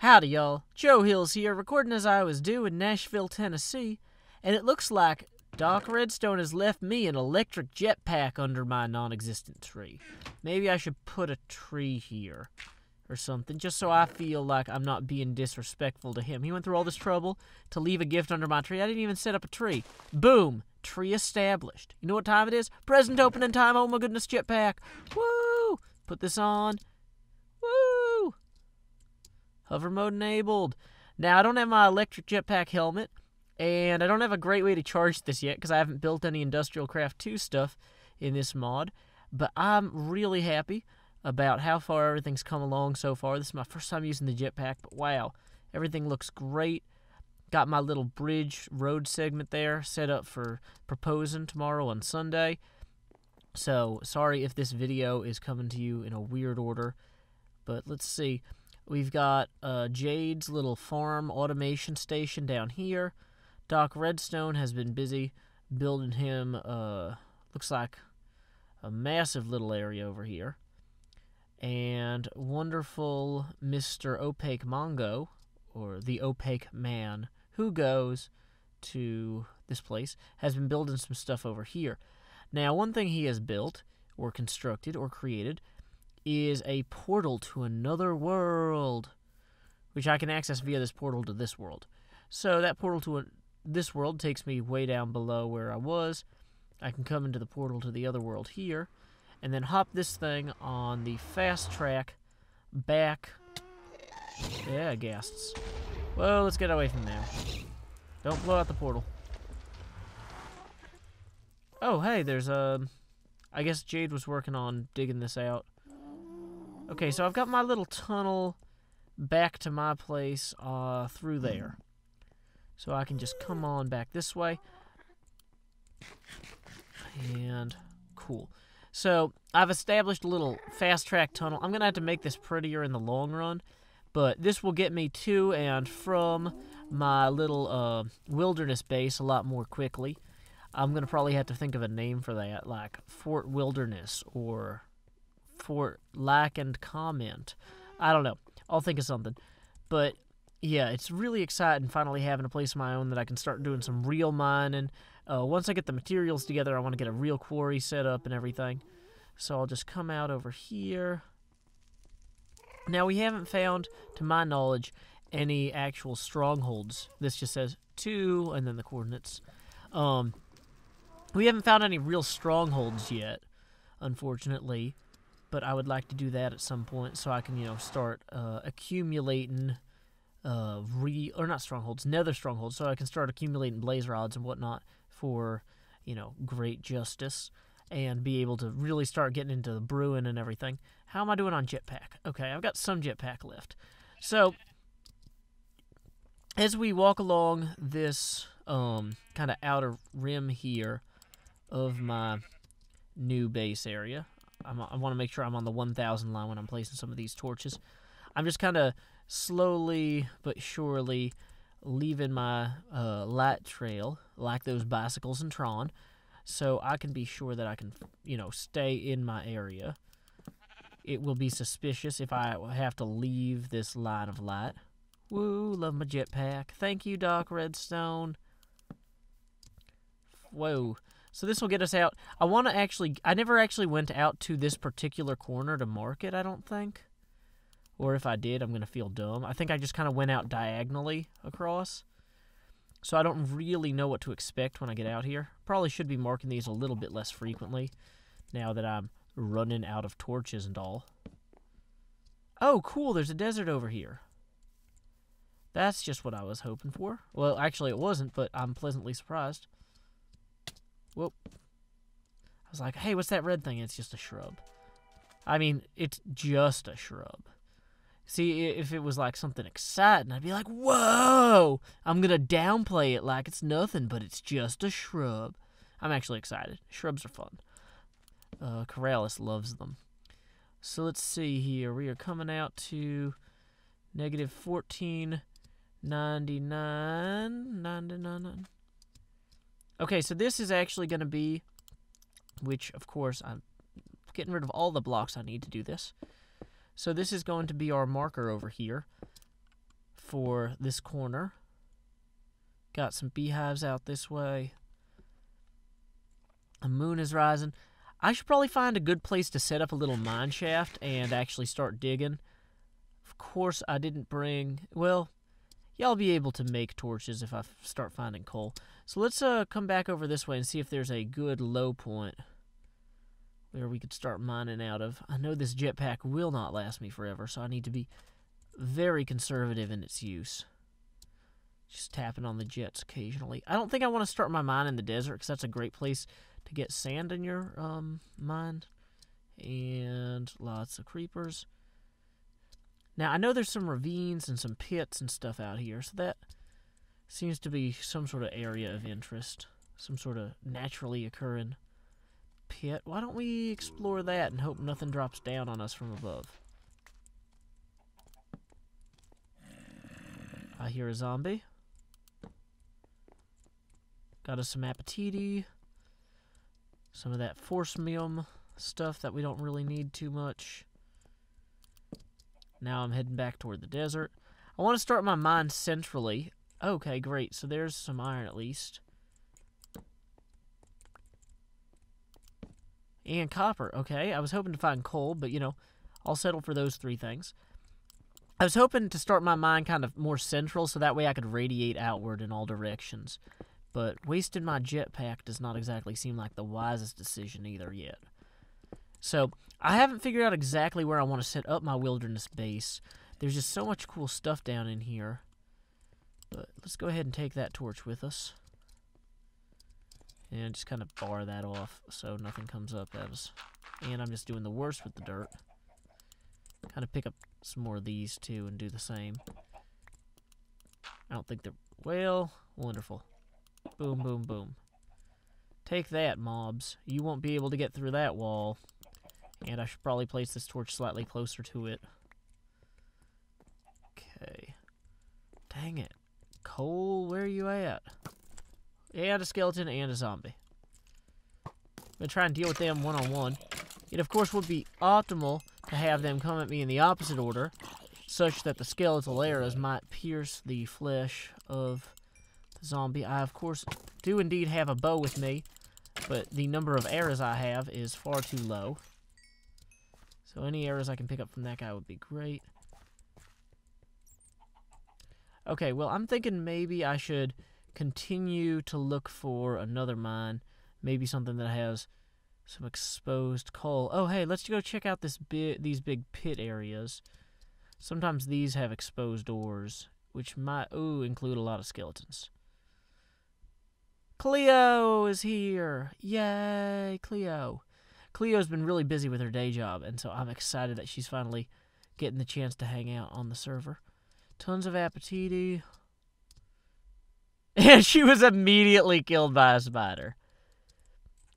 Howdy, y'all. Joe Hills here, recording as I was due in Nashville, Tennessee, and it looks like Doc Redstone has left me an electric jetpack under my non-existent tree. Maybe I should put a tree here or something, just so I feel like I'm not being disrespectful to him. He went through all this trouble to leave a gift under my tree. I didn't even set up a tree. Boom! Tree established. You know what time it is? Present opening time. Oh my goodness, jetpack. Woo! Put this on. Woo! Hover mode enabled. Now, I don't have my electric jetpack helmet, and I don't have a great way to charge this yet because I haven't built any Industrial Craft 2 stuff in this mod, but I'm really happy about how far everything's come along so far. This is my first time using the jetpack, but wow, everything looks great. Got my little bridge road segment there set up for proposing tomorrow on Sunday. So, sorry if this video is coming to you in a weird order, but let's see. We've got Jade's little farm automation station down here. Doc Redstone has been busy building him, looks like a massive little area over here. And wonderful Mr. Opaque Mongo, or the Opaque Man, who goes to this place, has been building some stuff over here. Now, one thing he has built, or constructed, or created, is a portal to another world, which I can access via this portal to this world. So that portal to this world takes me way down below where I was. I can come into the portal to the other world here, and then hop this thing on the fast track back. Yeah, ghasts. Well, let's get away from there. Don't blow out the portal. Oh, hey, there's I guess Jade was working on digging this out. Okay, so I've got my little tunnel back to my place through there. So I can just come on back this way. And cool. So I've established a little fast track tunnel. I'm going to have to make this prettier in the long run, but this will get me to and from my little wilderness base a lot more quickly. I'm going to probably have to think of a name for that, like Fort Wilderness or Fort Like and Comment. I don't know. I'll think of something. But yeah, it's really exciting finally having a place of my own that I can start doing some real mining. Once I get the materials together, I want to get a real quarry set up and everything. So I'll just come out over here. Now, we haven't found, to my knowledge, any actual strongholds. This just says 2 and then the coordinates. We haven't found any real strongholds yet, unfortunately. But I would like to do that at some point so I can, you know, start accumulating or not strongholds, nether strongholds, so I can start accumulating blaze rods and whatnot for, you know, great justice and be able to really start getting into the brewing and everything. How am I doing on jetpack? Okay, I've got some jetpack left. So, as we walk along this kind of outer rim here of my new base area, I want to make sure I'm on the 1,000 line when I'm placing some of these torches. I'm just kind of slowly but surely leaving my light trail, like those bicycles in Tron, so I can be sure that I can, you know, stay in my area. It will be suspicious if I have to leave this line of light. Woo, love my jetpack. Thank you, Doc Redstone. Whoa. So this will get us out. I never actually went out to this particular corner to mark it, I don't think. Or if I did, I'm going to feel dumb. I think I just kind of went out diagonally across. So I don't really know what to expect when I get out here. Probably should be marking these a little bit less frequently now that I'm running out of torches and all. Oh, cool, there's a desert over here. That's just what I was hoping for. Well, actually it wasn't, but I'm pleasantly surprised. Whoop. I was like, hey, what's that red thing? It's just a shrub. I mean, it's just a shrub. See, if it was like something exciting, I'd be like, whoa! I'm gonna downplay it like it's nothing, but it's just a shrub. I'm actually excited. Shrubs are fun. Corrales loves them. So let's see here. We are coming out to negative 1499. Okay, so this is actually going to be, which, of course, I'm getting rid of all the blocks I need to do this. So this is going to be our marker over here. for this corner. Got some beehives out this way. The moon is rising. I should probably find a good place to set up a little mine shaft and actually start digging. Of course, I didn't bring... Well, y'all be able to make torches if I start finding coal. So let's come back over this way and see if there's a good low point where we could start mining out of. I know this jetpack will not last me forever, so I need to be very conservative in its use. Just tapping on the jets occasionally. I don't think I want to start my mine in the desert, because that's a great place to get sand in your mine. And lots of creepers. Now, I know there's some ravines and some pits and stuff out here, so that seems to be some sort of area of interest. Some sort of naturally occurring pit. Why don't we explore that and hope nothing drops down on us from above? I hear a zombie. Got us some appetiti. Some of that force-mium stuff that we don't really need too much. Now I'm heading back toward the desert. I want to start my mine centrally. Okay, great. So there's some iron at least. And copper. Okay, I was hoping to find coal, but, you know, I'll settle for those three things. I was hoping to start my mine kind of more central, so that way I could radiate outward in all directions. But wasting my jetpack does not exactly seem like the wisest decision either yet. So, I haven't figured out exactly where I want to set up my wilderness base. There's just so much cool stuff down in here. But let's go ahead and take that torch with us. And just kind of bar that off so nothing comes up at us. And I'm just doing the worst with the dirt. Kind of pick up some more of these too and do the same. I don't think they're... Well, wonderful. Boom, boom, boom. Take that, mobs. You won't be able to get through that wall. And I should probably place this torch slightly closer to it. Okay. Dang it. Cole, where are you at? And a skeleton and a zombie. I'm going to try and deal with them one-on-one. It, of course, would be optimal to have them come at me in the opposite order, such that the skeletal arrows might pierce the flesh of the zombie. I, of course, do indeed have a bow with me, but the number of arrows I have is far too low. So any arrows I can pick up from that guy would be great. Okay, well, I'm thinking maybe I should continue to look for another mine. Maybe something that has some exposed coal. Oh, hey, let's go check out these big pit areas. Sometimes these have exposed ores, which might, include a lot of skeletons. Cleo is here! Yay, Cleo. Cleo's been really busy with her day job, and so I'm excited that she's finally getting the chance to hang out on the server. Tons of appetiti. And she was immediately killed by a spider.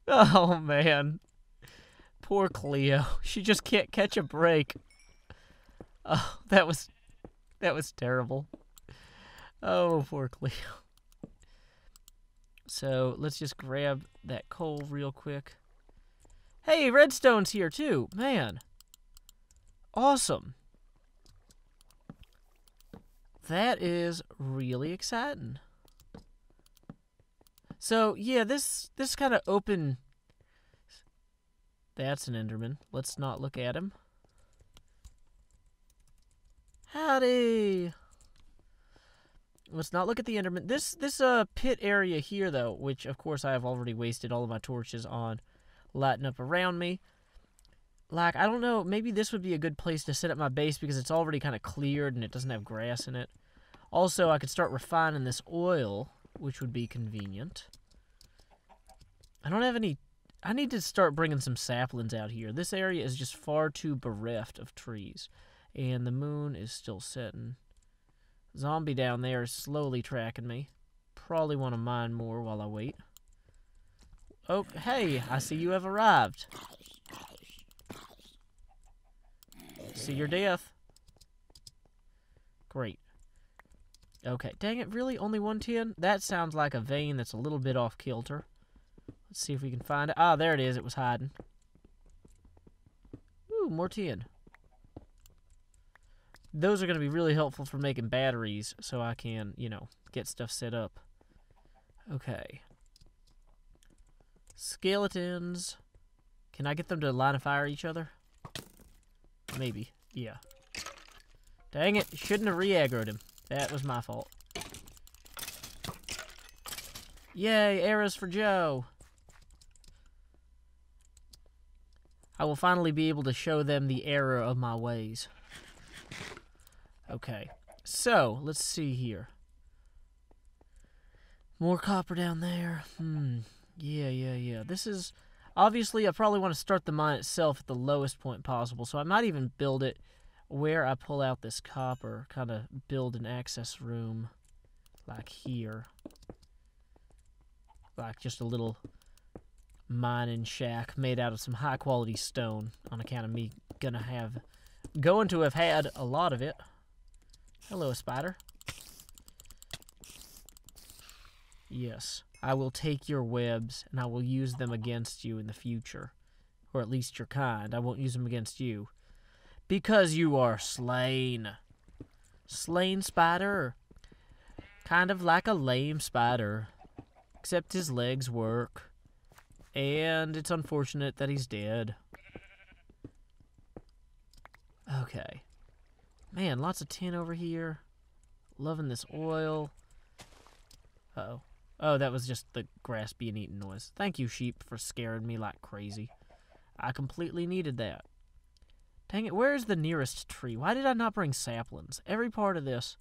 Oh, man. Poor Cleo. She just can't catch a break. Oh, that was terrible. Oh, poor Cleo. So, let's just grab that coal real quick. Hey, redstone's here, too. Man. Awesome. That is really exciting. So, yeah, this kind of open... That's an Enderman. Let's not look at him. Howdy! Let's not look at the Enderman. This pit area here, though, which, of course, I have already wasted all of my torches on lighting up around me. Like, I don't know, maybe this would be a good place to set up my base because it's already kind of cleared and it doesn't have grass in it. Also, I could start refining this oil, which would be convenient. I don't have any... I need to start bringing some saplings out here. This area is just far too bereft of trees. And the moon is still setting. Zombie down there is slowly tracking me. Probably want to mine more while I wait. Oh, hey, I see you have arrived. See your death. Great. Okay, dang it, really? Only one tin? That sounds like a vein that's a little bit off kilter. Let's see if we can find it. Ah, there it is. It was hiding. Ooh, more tin. those are going to be really helpful for making batteries so I can, you know, get stuff set up. Okay. Skeletons. Can I get them to line of fire each other? Maybe. Yeah. Dang it. Shouldn't have re-aggroed him. That was my fault. Yay, arrows for Joe. I will finally be able to show them the error of my ways. Okay. So, let's see here. More copper down there. Yeah. This is... Obviously, I probably want to start the mine itself at the lowest point possible, so I might even build it where I pull out this copper. Kind of build an access room like here. Like just a little mining shack made out of some high-quality stone on account of me going to have had a lot of it. Hello, spider. Yes, I will take your webs, and I will use them against you in the future. Or at least your kind. I won't use them against you. Because you are slain. Slain spider. Kind of like a lame spider. Except his legs work. And it's unfortunate that he's dead. Okay. Man, lots of tin over here. Loving this oil. Uh-oh. Oh, that was just the grass being eaten noise. Thank you, sheep, for scaring me like crazy. I completely needed that. Dang it, where is the nearest tree? Why did I not bring saplings? Every part of this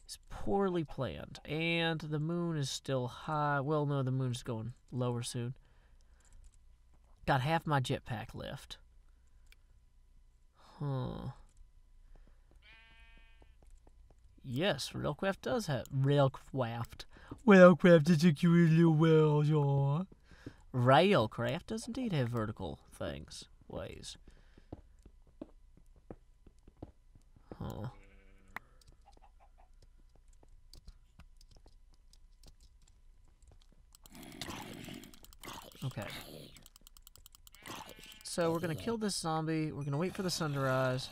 is poorly planned. And the moon is still high. Well, no, the moon's going lower soon. Got half my jetpack left. Huh. Yes, Railcraft does have... Railcraft is a cute little whale, yeah. Railcraft does indeed have vertical ways. Huh. Okay. So we're going to kill this zombie. We're going to wait for the sun to rise.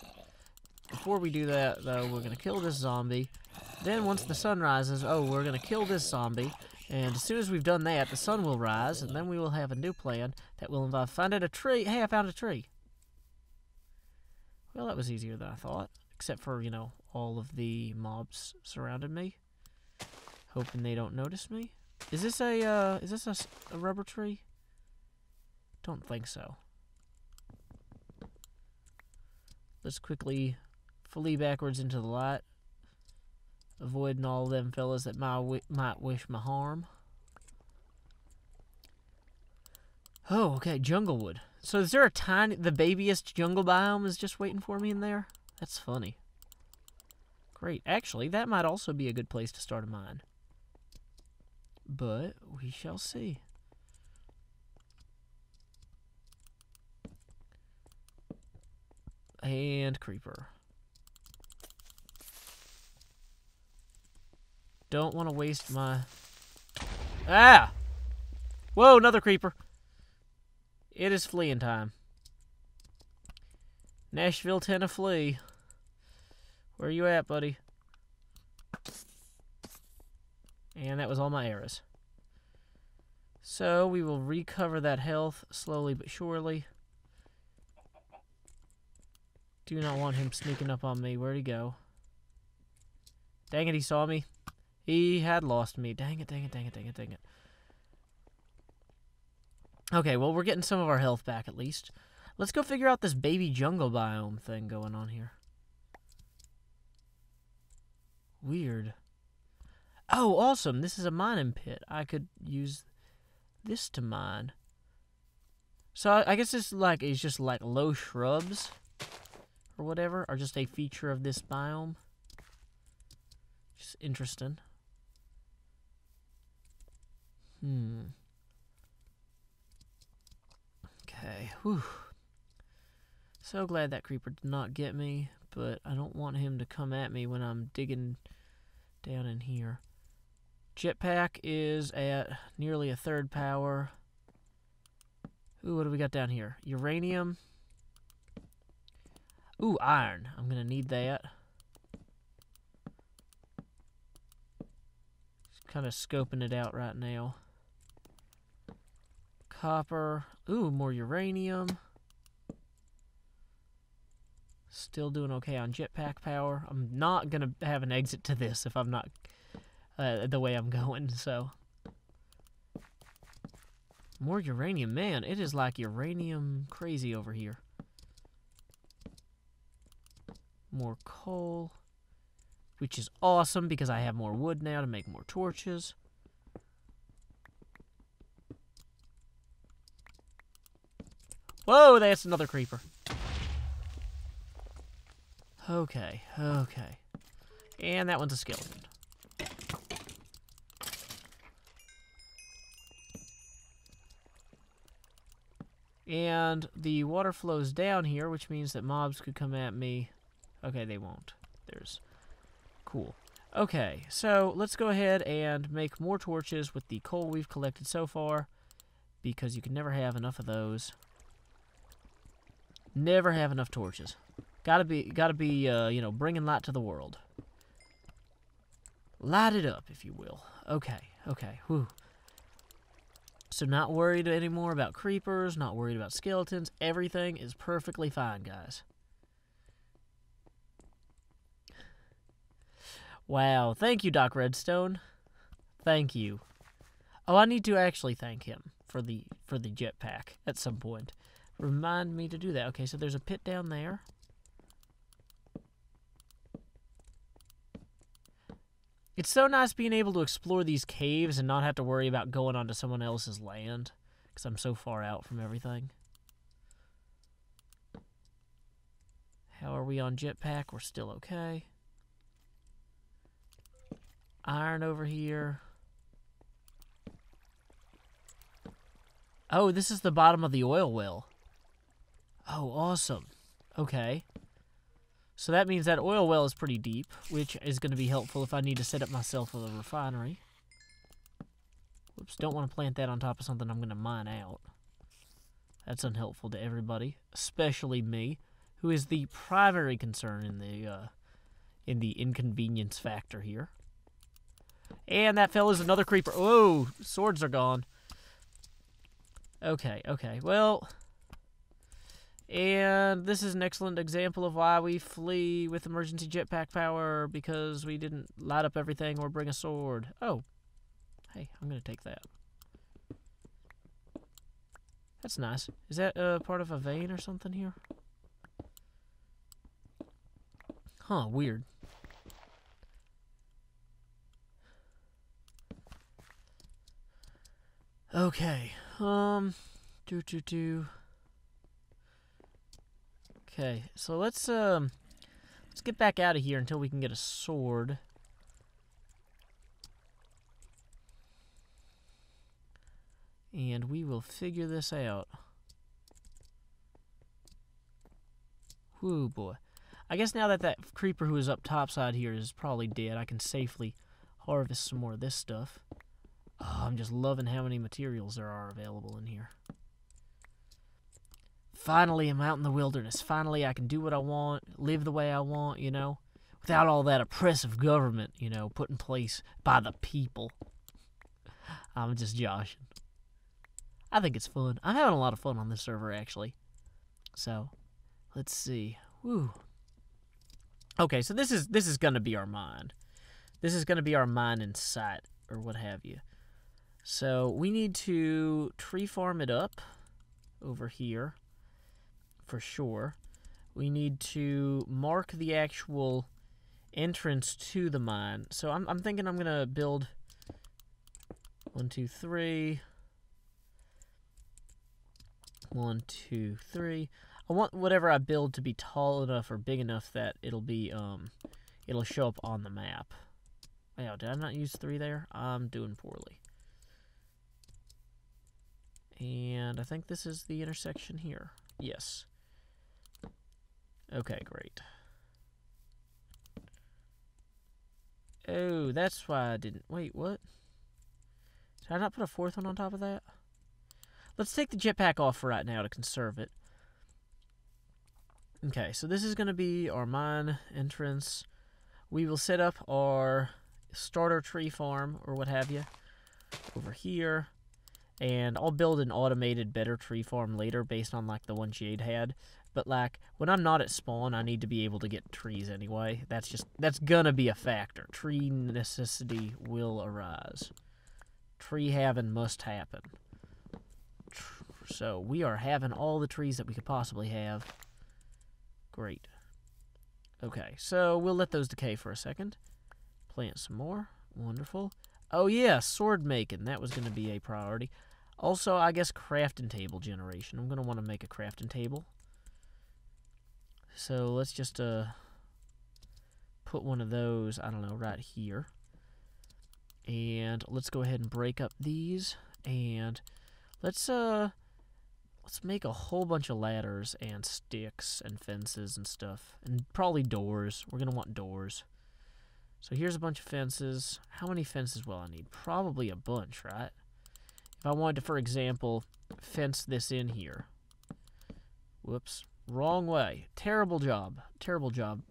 Before we do that, though, we're going to kill this zombie. Then once the sun rises, we're going to kill this zombie. And as soon as we've done that, the sun will rise, and then we will have a new plan that will involve finding a tree. Hey, I found a tree. Well, that was easier than I thought. Except for, you know, all of the mobs surrounded me. Hoping they don't notice me. Is this a rubber tree? Don't think so. Let's quickly flee backwards into the light. Avoiding all of them fellas that might wish my harm. Oh, okay, jungle wood. So is there the babyest jungle biome is just waiting for me in there? That's funny. Great. Actually, that might also be a good place to start a mine. But we shall see. And creeper. Don't want to waste my... Ah! Whoa, another creeper. It is fleeing time. Nashville, Tennessee. Where you at, buddy? And that was all my arrows. So we will recover that health slowly but surely. Do not want him sneaking up on me. Where'd he go? Dang it, he saw me. He had lost me. Dang it. Okay, well, we're getting some of our health back at least. Let's go figure out this baby jungle biome thing going on here. Weird. Oh, awesome. This is a mining pit. I could use this to mine. So I guess this is just like low shrubs or whatever are just a feature of this biome. Just interesting. Okay. Whew. So glad that creeper did not get me, but I don't want him to come at me when I'm digging down in here. Jetpack is at nearly a third power. Ooh, what do we got down here? Uranium. Ooh, iron. I'm going to need that. kind of scoping it out right now. Copper. Ooh, more uranium. Still doing okay on jetpack power. I'm not going to have an exit to this if I'm not the way I'm going, so. More uranium. Man, it is like uranium crazy over here. More coal, which is awesome because I have more wood now to make more torches. Whoa, that's another creeper. Okay, okay. And that one's a skeleton. And the water flows down here, which means that mobs could come at me. Okay, they won't. There's... Cool. Okay, so let's go ahead and make more torches with the coal we've collected so far, because you can never have enough of those. Never have enough torches. Gotta be, you know, bringing light to the world. Light it up, if you will. Okay, okay, whew. So not worried anymore about creepers, not worried about skeletons. Everything is perfectly fine, guys. Wow, thank you, Doc Redstone. Thank you. Oh, I need to actually thank him for the jetpack at some point. Remind me to do that. Okay, so there's a pit down there. It's so nice being able to explore these caves and not have to worry about going onto someone else's land, because I'm so far out from everything. How are we on jetpack? We're still okay. Iron over here. Oh, this is the bottom of the oil well. Oh, awesome. Okay. So that means that oil well is pretty deep, which is going to be helpful if I need to set up myself with a refinery. Whoops, don't want to plant that on top of something I'm going to mine out. That's unhelpful to everybody, especially me, who is the primary concern in the inconvenience factor here. And that fella's another creeper. Oh, swords are gone. Okay, okay, well... And this is an excellent example of why we flee with emergency jetpack power, because we didn't light up everything or bring a sword. Oh. Hey, I'm going to take that. That's nice. Is that part of a vein or something here? Huh, weird. Okay. Okay, so let's get back out of here until we can get a sword. And we will figure this out. Whoo, boy. I guess now that that creeper who is up topside here is probably dead, I can safely harvest some more of this stuff. Oh, I'm just loving how many materials there are available in here. Finally, I'm out in the wilderness. Finally, I can do what I want, live the way I want, you know, without all that oppressive government, you know, put in place by the people. I'm just joshing. I think it's fun. I'm having a lot of fun on this server, actually. So, let's see. Woo. Okay, so this is going to be our mine. This is going to be our mine in sight, or what have you. So, we need to tree farm it up over here. For sure. We need to mark the actual entrance to the mine. So I'm thinking I'm gonna build 1, 2, 3. 1, 2, 3. I want whatever I build to be tall enough or big enough that it'll be it'll show up on the map. Wow, did I not use 3 there? I'm doing poorly. And I think this is the intersection here. Yes. Okay, great. Oh, that's why I didn't... Wait, what? Did I not put a 4th one on top of that? Let's take the jetpack off for right now to conserve it. Okay, so this is going to be our mine entrance. We will set up our starter tree farm or what have you over here. And I'll build an automated better tree farm later based on like the one Jade had. But like when I'm not at spawn, I need to be able to get trees anyway. That's gonna be a factor. Tree necessity will arise. Tree having must happen. So we are having all the trees that we could possibly have. Great. Okay, so we'll let those decay for a second. Plant some more. Wonderful. Oh yeah, sword making. That was going to be a priority. Also, I guess crafting table generation. I'm going to want to make a crafting table. So let's just put one of those, I don't know, right here. And let's go ahead and break up these. And let's make a whole bunch of ladders and sticks and fences and stuff. And probably doors. We're going to want doors. So here's a bunch of fences. How many fences will I need? Probably a bunch, right? If I wanted to, for example, fence this in here. Whoops. Wrong way. Terrible job. Terrible job.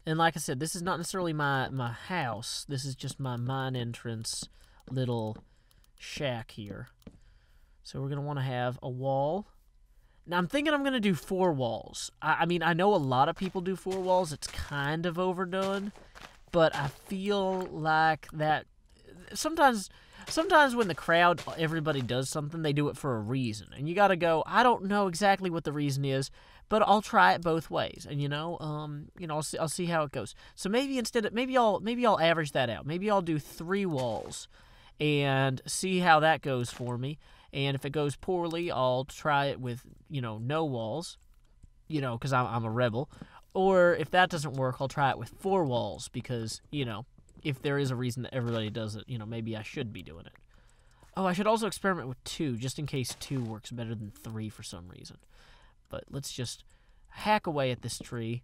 And like I said, this is not necessarily my house. This is just my mine entrance little shack here. So we're going to want to have a wall. Now, I'm thinking I'm going to do 4 walls. I mean, I know a lot of people do 4 walls. It's kind of overdone. But I feel like that sometimes when the crowd, everybody does something, they do it for a reason. And you got to go, I don't know exactly what the reason is, but I'll try it both ways. And, I'll see how it goes. So maybe maybe I'll average that out. Maybe I'll do 3 walls and see how that goes for me. And if it goes poorly, I'll try it with, no walls, because I'm a rebel. Or if that doesn't work, I'll try it with 4 walls because, if there is a reason that everybody does it, maybe I should be doing it. Oh, I should also experiment with 2, just in case 2 works better than 3 for some reason. But let's just hack away at this tree.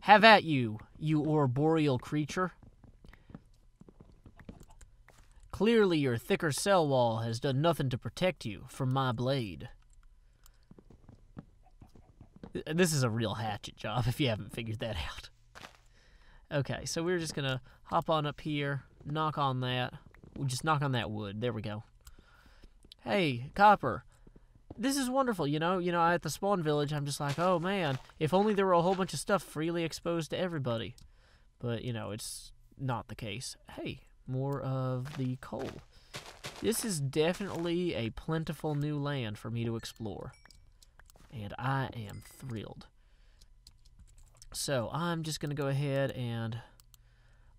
Have at you, you arboreal creature. Clearly your thicker cell wall has done nothing to protect you from my blade. This is a real hatchet job if you haven't figured that out. Okay, so we're just going to hop on up here, knock on that. We'll just knock on that wood. There we go. Hey, Copper. This is wonderful, at the spawn village, I'm just like, oh man, if only there were a whole bunch of stuff freely exposed to everybody. But, it's not the case. Hey, more of the coal. This is definitely a plentiful new land for me to explore. And I am thrilled. So, I'm just going to go ahead and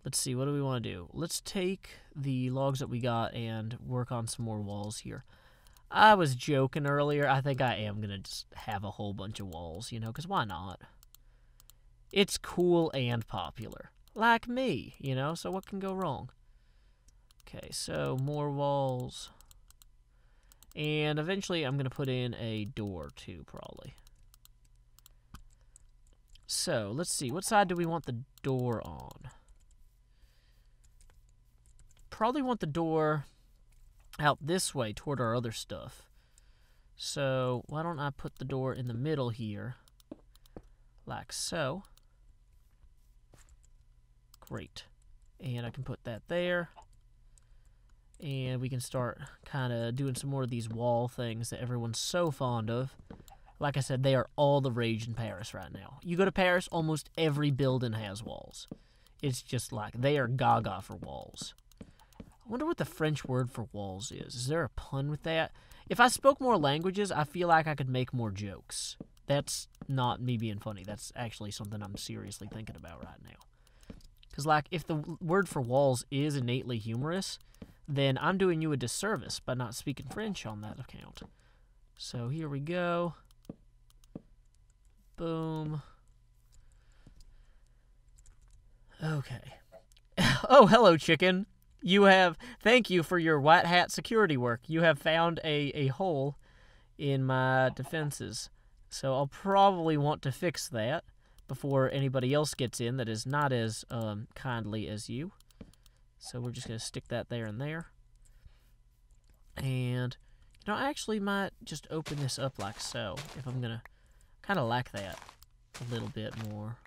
let's see, what do we want to do? Let's take the logs that we got and work on some more walls here. I was joking earlier. I think I am going to just have a whole bunch of walls, because why not? It's cool and popular. Like me, so what can go wrong? Okay, so more walls. And eventually I'm going to put in a door too, probably. So, let's see. What side do we want the door on? Probably want the door out this way toward our other stuff. So, why don't I put the door in the middle here? Like so. Great. And I can put that there. And we can start kind of doing some more of these wall things that everyone's so fond of. Like I said, they are all the rage in Paris right now. You go to Paris, almost every building has walls. It's just like, they are gaga for walls. I wonder what the French word for walls is. Is there a pun with that? If I spoke more languages, I feel like I could make more jokes. That's not me being funny. That's actually something I'm seriously thinking about right now. Because, like, if the word for walls is innately humorous, then I'm doing you a disservice by not speaking French on that account. So here we go. Boom. Okay. Oh, hello, chicken. Thank you for your white hat security work. You have found a hole in my defenses. So I'll probably want to fix that before anybody else gets in that is not as kindly as you. So we're just going to stick that there and there. And, I actually might just open this up like so, if I'm going to kind of like that a little bit more.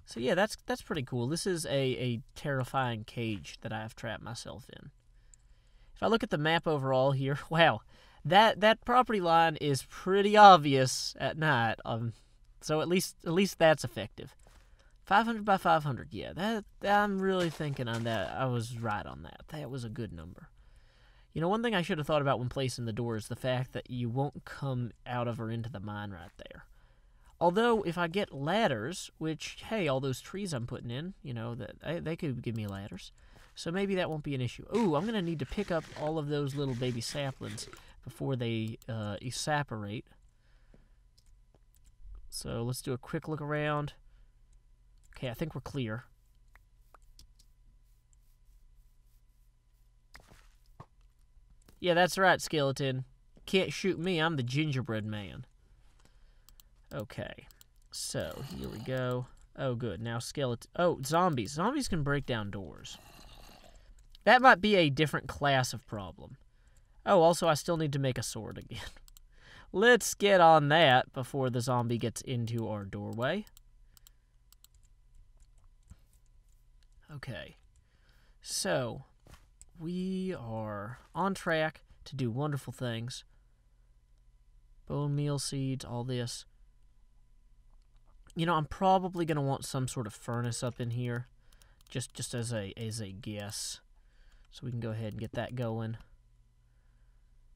So yeah, that's pretty cool. This is a terrifying cage that I have trapped myself in. If I look at the map overall here, wow, that property line is pretty obvious at night. So at least that's effective. 500 by 500, yeah, that I'm really thinking on that. I was right on that. That was a good number. You know, one thing I should have thought about when placing the door is the fact that you won't come out of or into the mine right there. Although, if I get ladders, which, hey, all those trees I'm putting in, you know, they could give me ladders. So maybe that won't be an issue. Ooh, I'm going to need to pick up all of those little baby saplings before they evaporate. So let's do a quick look around. Okay, I think we're clear. Yeah, that's right, skeleton. Can't shoot me, I'm the gingerbread man. Okay, so here we go. Oh, good. Now skeleton. Oh, zombies. Zombies can break down doors. That might be a different class of problem. Oh, also, I still need to make a sword again. Let's get on that before the zombie gets into our doorway. Okay, so we are on track to do wonderful things. Bone meal seeds, all this. You know, I'm probably going to want some sort of furnace up in here, just as a guess. So we can go ahead and get that going.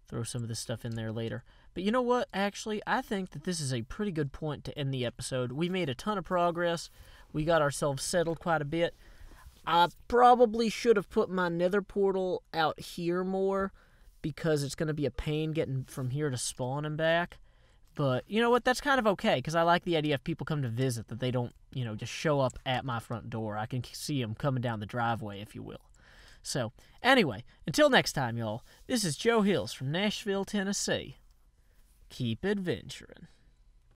Throw some of this stuff in there later. But you know what? Actually, I think that this is a pretty good point to end the episode. We made a ton of progress. We got ourselves settled quite a bit. I probably should have put my nether portal out here more because it's going to be a pain getting from here to spawn and back. But you know what? That's kind of okay because I like the idea if people come to visit that they don't, you know, just show up at my front door. I can see them coming down the driveway, if you will. So, anyway, until next time, y'all, this is Joe Hills from Nashville, Tennessee. Keep adventuring.